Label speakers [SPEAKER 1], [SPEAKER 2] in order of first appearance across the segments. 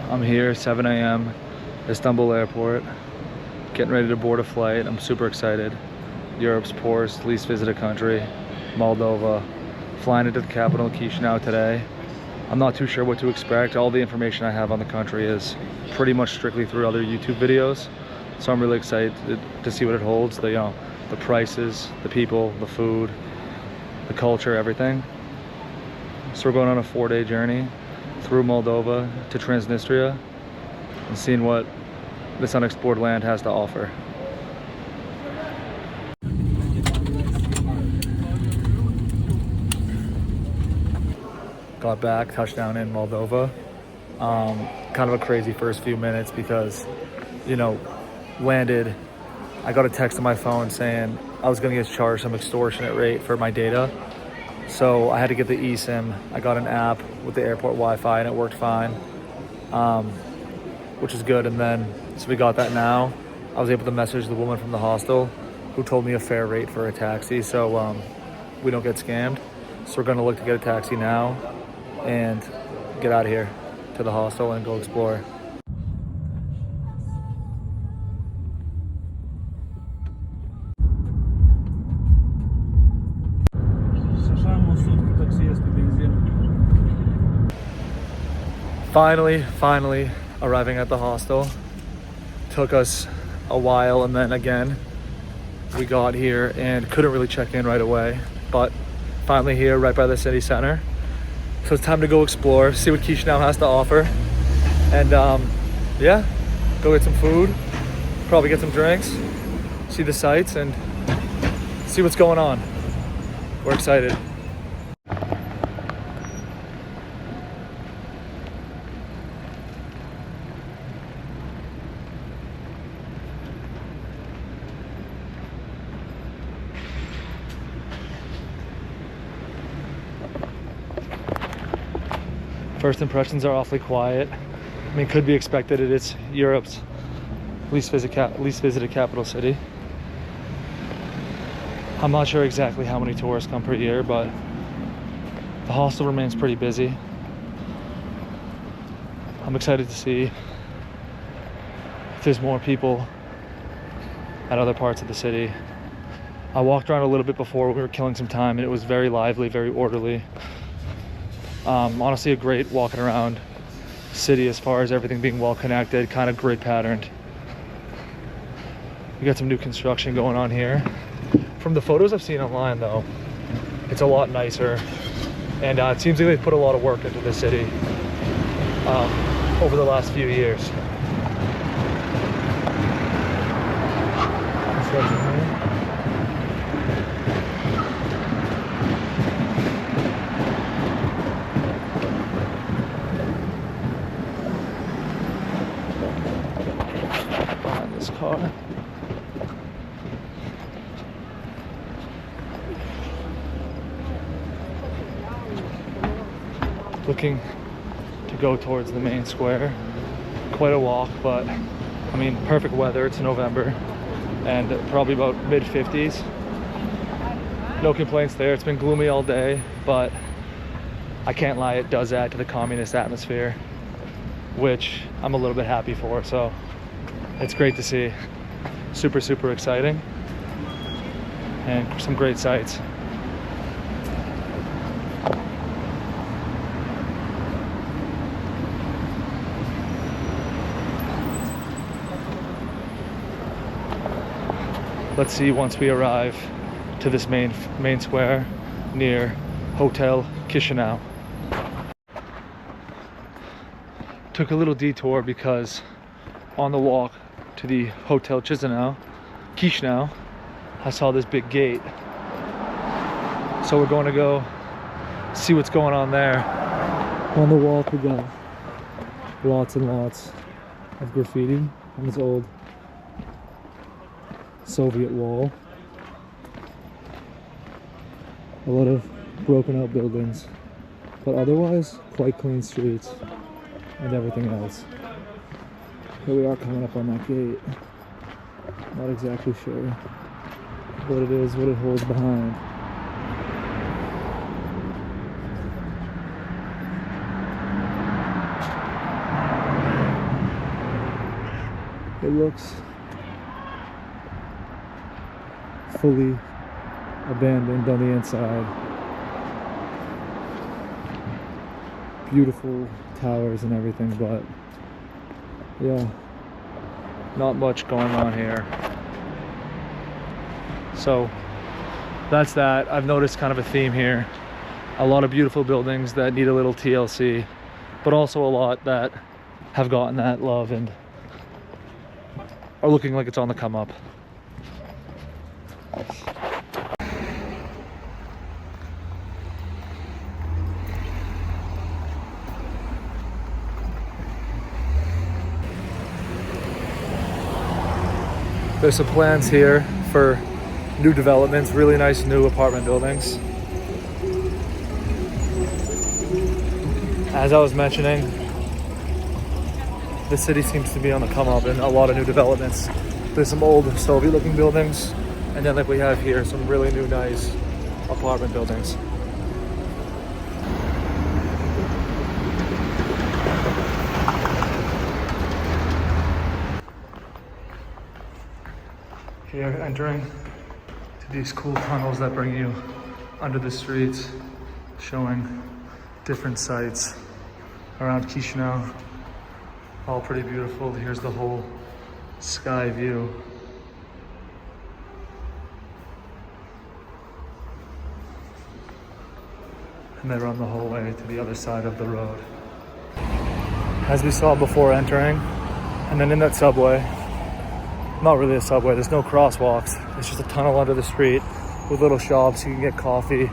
[SPEAKER 1] I'm here, 7 a.m. Istanbul airport, getting ready to board a flight. I'm super excited. Europe's poorest, least visited country, Moldova. Flying into the capital, Chișinău, today. I'm not too sure what to expect. All the information I have on the country is pretty much strictly through other YouTube videos. So I'm really excited to see what it holds. The prices, the people, the food, the culture, everything. So we're going on a 4-day journey through Moldova to Transnistria and seeing what this unexplored land has to offer. Got back, touchdown in Moldova. Kind of a crazy first few minutes because, you know, landed, I got a text on my phone saying I was gonna get charged some extortionate rate for my data. So I had to get the eSIM. I got an app with the airport Wi-Fi and it worked fine, which is good. And then, so we got that now. I was able to message the woman from the hostel who told me a fair rate for a taxi, so we don't get scammed. So we're gonna look to get a taxi now and get out of here to the hostel and go explore. Finally arriving at the hostel. Took us a while, and then again we got here and couldn't really check in right away, but finally here right by the city center. So it's time to go explore, see what Chișinău has to offer, and yeah, go get some food, probably get some drinks, see the sights, and see what's going on. We're excited. First impressions are awfully quiet. I mean, could be expected. It is Europe's least visited capital city. I'm not sure exactly how many tourists come per year, but the hostel remains pretty busy. I'm excited to see if there's more people at other parts of the city. I walked around a little bit before. We were killing some time and it was very lively, very orderly. Honestly, a great walking around city as far as everything being well connected, kind of grid patterned. We got some new construction going on here. From the photos I've seen online though, it's a lot nicer, and it seems like they've put a lot of work into the city over the last few years. Car. Looking to go towards the main square. Quite a walk, but I mean, perfect weather. It's November and probably about mid-50s. No complaints there. It's been gloomy all day, but I can't lie, it does add to the communist atmosphere, which I'm a little bit happy for. So it's great to see. Super exciting, and some great sights. Let's see once we arrive to this main square near Hotel Chișinău. Took a little detour because on the walk to the Hotel Chișinău, I saw this big gate. So we're going to go see what's going on there. On the wall we got lots and lots of graffiti on this old Soviet wall. A lot of broken out buildings, but otherwise quite clean streets and everything else. Here we are coming up on that gate. Not exactly sure what it is, what it holds behind. It looks fully abandoned on the inside. Beautiful towers and everything, but yeah, not much going on here. So that's that. I've noticed kind of a theme here. A lot of beautiful buildings that need a little TLC, but also a lot that have gotten that love and are looking like it's on the come up. There's some plans here for new developments, really nice new apartment buildings. As I was mentioning, the city seems to be on the come up and a lot of new developments. There's some old Soviet looking buildings, and then like we have here, some really new nice apartment buildings. Here, entering to these cool tunnels that bring you under the streets, showing different sites around Chișinău. All pretty beautiful. Here's the whole sky view. And they run the whole way to the other side of the road. As we saw before entering, and then in that subway, not really a subway, there's no crosswalks. It's just a tunnel under the street with little shops. You can get coffee,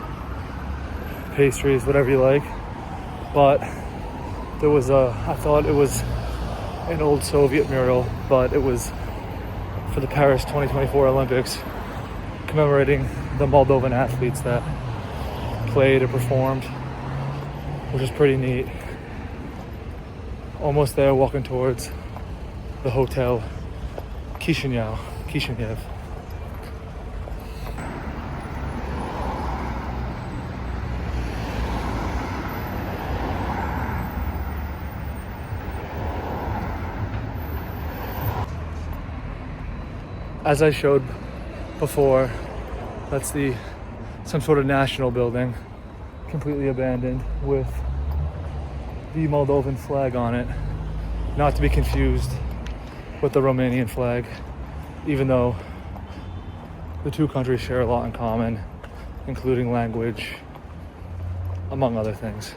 [SPEAKER 1] pastries, whatever you like. But there was I thought it was an old Soviet mural, but it was for the Paris 2024 Olympics, commemorating the Moldovan athletes that played or performed, which is pretty neat. Almost there, walking towards the hotel Chișinău. As I showed before, that's some sort of national building, completely abandoned, with the Moldovan flag on it, not to be confused with the Romanian flag, even though the two countries share a lot in common, including language, among other things.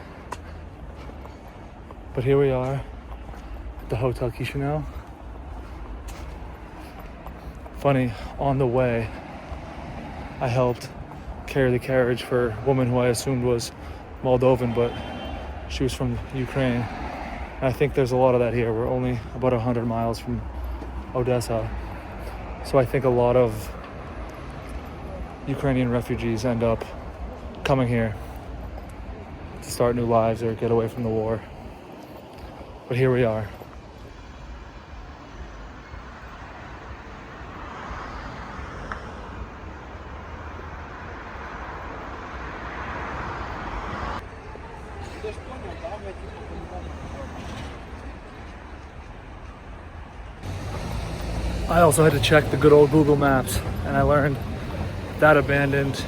[SPEAKER 1] But here we are at the Hotel Chișinău. Funny, on the way, I helped carry the carriage for a woman who I assumed was Moldovan, but she was from Ukraine. And I think there's a lot of that here. We're only about 100 miles from Odessa. So I think a lot of Ukrainian refugees end up coming here to start new lives or get away from the war. But here we are. I also had to check the good old Google Maps, and I learned that abandoned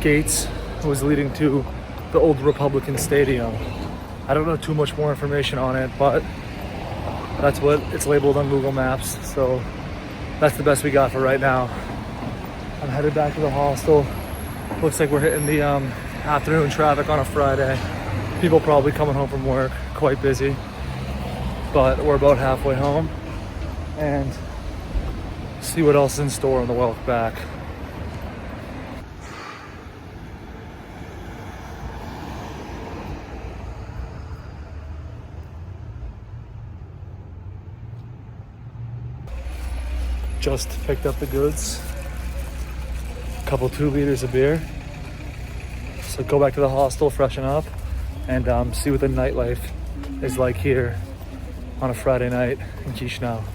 [SPEAKER 1] gates was leading to the old Republican Stadium. I don't know too much more information on it, but that's what it's labeled on Google Maps, so that's the best we got for right now. I'm headed back to the hostel. Looks like we're hitting the afternoon traffic on a Friday. People probably coming home from work, quite busy, but we're about halfway home, and see what else is in store on the walk back. Just picked up the goods, a couple 2 liters of beer. So go back to the hostel, freshen up, and see what the nightlife is like here on a Friday night in Chișinău.